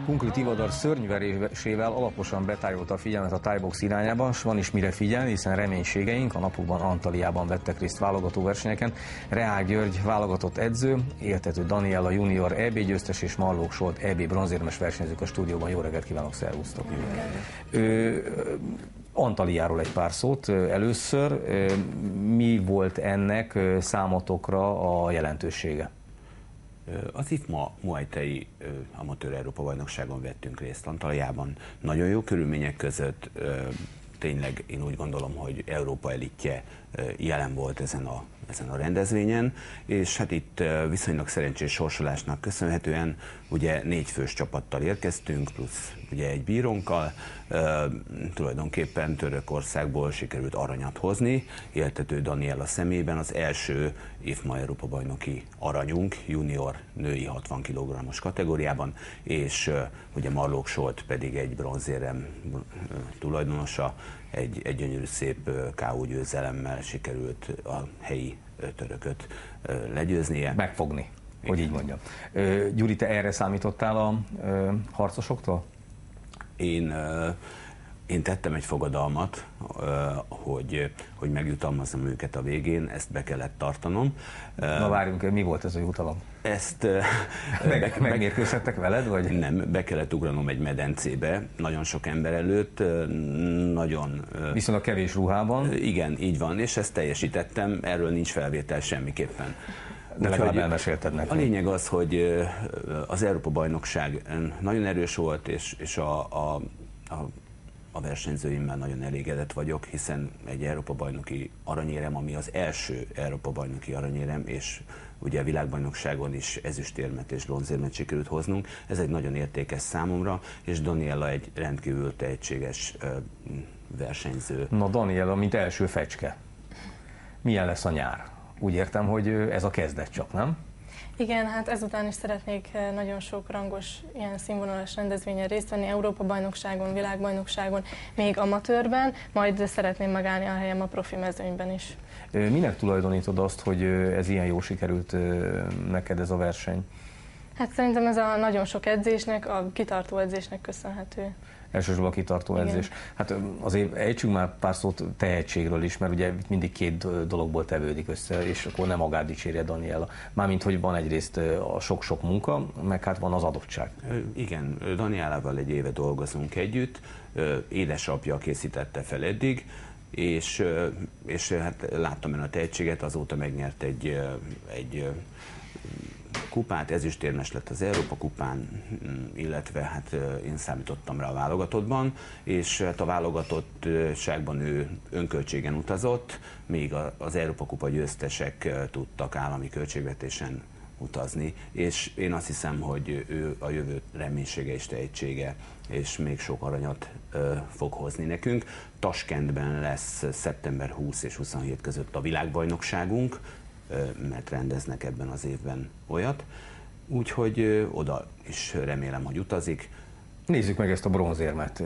Kunkli Tivadar szörnyverésével alaposan betájolta a figyelmet a thai-box irányába, s van is mire figyelni, hiszen reménységeink a napokban Antalyaban vettek részt válogató versenyeken. Reál György válogatott edző, Éltető Daniella junior EB győztes és Marlók Zsolt EB bronzérmes versenyzők a stúdióban. Jó reggelt kívánok, szervusztok! Antaljáról egy pár szót először. Mi volt ennek számotokra a jelentősége? Az IFMA Muay Thai amatőr Európa-bajnokságon vettünk részt Antalyában. Nagyon jó körülmények között, tényleg én úgy gondolom, hogy Európa elitje jelen volt ezen a rendezvényen, és hát itt viszonylag szerencsés sorsolásnak köszönhetően ugye 4 fős csapattal érkeztünk, plusz ugye egy bírónkkal, tulajdonképpen Törökországból sikerült aranyat hozni, Éltető Daniella személyében az első IFMA Európa-bajnoki aranyunk, junior női 60 kg-os kategóriában, és ugye Marlók Zsolt pedig egy bronzérem tulajdonosa, egy gyönyörű szép KO győzelemmel sikerült a helyi törököt legyőznie. Megfogni, hogy így mondjam. Gyuri, te erre számítottál a harcosoktól? Én tettem egy fogadalmat, hogy megjutalmazzam őket a végén, ezt be kellett tartanom. Na várjunk, mi volt ez a jutalom? Ezt... Megmérkőzhettek veled, vagy? Nem, be kellett ugranom egy medencébe, nagyon sok ember előtt, nagyon... Viszonylag kevés ruhában? Igen, így van, és ezt teljesítettem, erről nincs felvétel semmiképpen. De legalább elmesélted neki. A lényeg az, hogy az Európa-bajnokság nagyon erős volt, és a versenyzőimmel nagyon elégedett vagyok, hiszen egy Európa-bajnoki aranyérem, ami az első Európa-bajnoki aranyérem, és ugye a világbajnokságon is ezüstérmet és bronzérmet sikerült hoznunk. Ez egy nagyon értékes számomra, és Daniella egy rendkívül tehetséges versenyző. Na Daniella, mint első fecske, milyen lesz a nyár? Úgy értem, hogy ez a kezdet csak, nem? Igen, hát ezután is szeretnék nagyon sok rangos, ilyen színvonalas rendezvényen részt venni, Európa-bajnokságon, világbajnokságon, még amatőrben, majd szeretném megállni a helyem a profi mezőnyben is. Minek tulajdonítod azt, hogy ez ilyen jó sikerült neked ez a verseny? Hát szerintem ez a nagyon sok edzésnek, a kitartó edzésnek köszönhető. Elsősorban a kitartó edzés. Hát azért ejtsünk már pár szót tehetségről is, mert ugye mindig 2 dologból tevődik össze, és akkor nem magát dicsérje Daniella. Mármint, hogy van egyrészt a sok-sok munka, meg hát van az adottság. Igen, Daniellával egy éve dolgozunk együtt, édesapja készítette fel eddig, és hát láttam én a tehetséget, azóta megnyert egy kupát, ezüstérmes lett az Európa kupán, illetve hát én számítottam rá a válogatottban, és hát a válogatottságban ő önköltségen utazott, míg az Európa kupa győztesek tudtak állami költségvetésen utazni, és én azt hiszem, hogy ő a jövő reménysége és tehetsége, és még sok aranyat fog hozni nekünk. Taskentben lesz szeptember 20 és 27 között a világbajnokságunk, mert rendeznek ebben az évben olyat, úgyhogy oda is remélem, hogy utazik. Nézzük meg ezt a bronzérmet,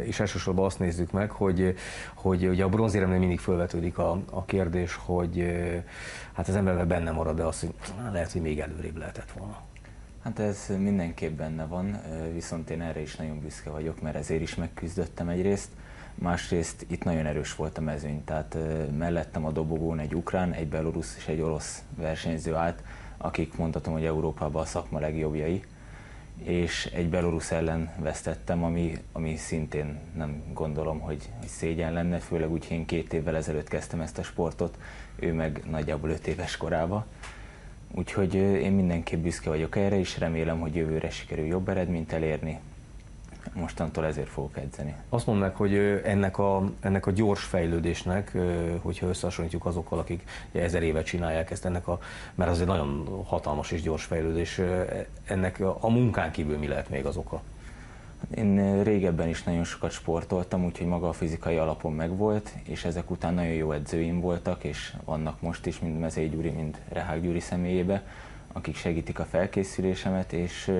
és elsősorban azt nézzük meg, hogy ugye a bronzéremnél mindig felvetődik a kérdés, hogy hát az emberben benne marad, de azt, hogy lehet, hogy még előrébb lehetett volna. Hát ez mindenképp benne van, viszont én erre is nagyon büszke vagyok, mert ezért is megküzdöttem egyrészt. Másrészt itt nagyon erős volt a mezőny, tehát mellettem a dobogón egy ukrán, egy belorusz és egy orosz versenyző állt, akik mondhatom, hogy Európában a szakma legjobbjai, és egy belorusz ellen vesztettem, ami szintén nem gondolom, hogy szégyen lenne, főleg úgy, hogy én 2 évvel ezelőtt kezdtem ezt a sportot, ő meg nagyjából 5 éves korában. Úgyhogy én mindenképp büszke vagyok erre, és remélem, hogy jövőre sikerül jobb eredményt elérni. Mostantól ezért fogok edzeni. Azt mondd meg, hogy ennek a gyors fejlődésnek, hogyha összehasonlítjuk azokkal, akik 1000 éve csinálják ezt, mert az egy nagyon hatalmas és gyors fejlődés, ennek a munkán kívül mi lehet még az oka? Én régebben is nagyon sokat sportoltam, úgyhogy maga a fizikai alapom megvolt, és ezek után nagyon jó edzőim voltak, és vannak most is, mind Mezei Gyuri, mind Rehák Gyuri személyébe, akik segítik a felkészülésemet, és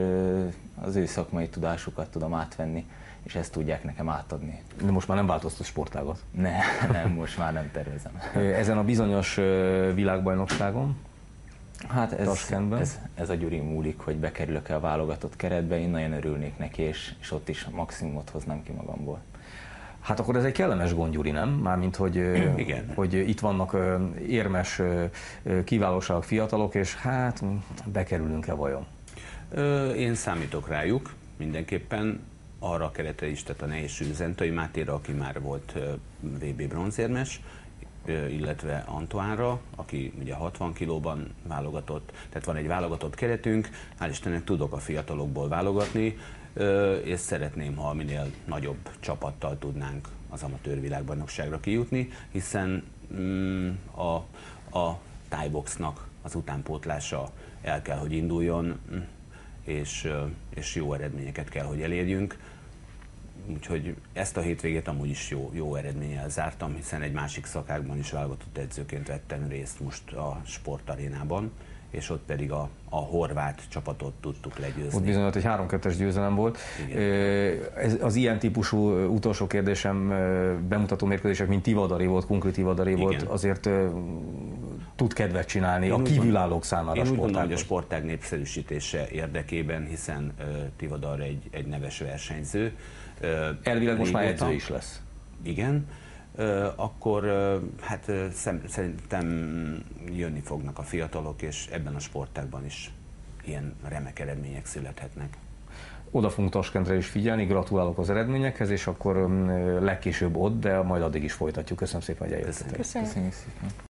az ő szakmai tudásukat tudom átvenni, és ezt tudják nekem átadni. De most már nem változtat sportágat? Nem, most már nem tervezem. Ezen a bizonyos világbajnokságon Hát Taskentben. ez a Gyuri múlik, hogy bekerülök-e a válogatott keretbe, én nagyon örülnék neki, és ott is maximumot hoznám ki magamból. Hát akkor ez egy kellemes gond, Gyuri, nem? Mármint, hogy itt vannak érmes, kiválóságok, fiatalok, és hát bekerülünk-e vajon? Én számítok rájuk mindenképpen, arra a keretre is, tehát a nehézsű Zentai Mátéra, aki már volt VB bronzérmes, illetve Antoánra, aki ugye 60 kilóban válogatott, tehát van egy válogatott keretünk, hál' Istennek tudok a fiatalokból válogatni, és szeretném, ha minél nagyobb csapattal tudnánk az amatőr világbajnokságra kijutni, hiszen a Thai-boxnak az utánpótlása el kell, hogy induljon, és jó eredményeket kell, hogy elérjünk. Úgyhogy ezt a hétvégét amúgy is jó eredménnyel zártam, hiszen egy másik szakágban is válogatott edzőként vettem részt most a sportarénában, és ott pedig a horvát csapatot tudtuk legyőzni. Ott bizony egy 3-2-es győzelem volt. Az ilyen típusú utolsó kérdésem, bemutató mérkőzések, mint Tivadari volt, Kunkli Tivadari volt, azért tud kedvet csinálni a kívülállók számára a sportág. Én úgy gondolom, hogy a sportág népszerűsítése érdekében, hiszen Tivadar egy neves versenyző. Elvileg most már edző is lesz. Igen. Akkor hát szerintem jönni fognak a fiatalok, és ebben a sportágban is ilyen remek eredmények születhetnek. Oda fogunk Taskentre is figyelni, gratulálok az eredményekhez, és akkor legkésőbb ott, de majd addig is folytatjuk. Köszönöm szépen, hogy eljöttetek. Köszönjük. Köszönjük szépen.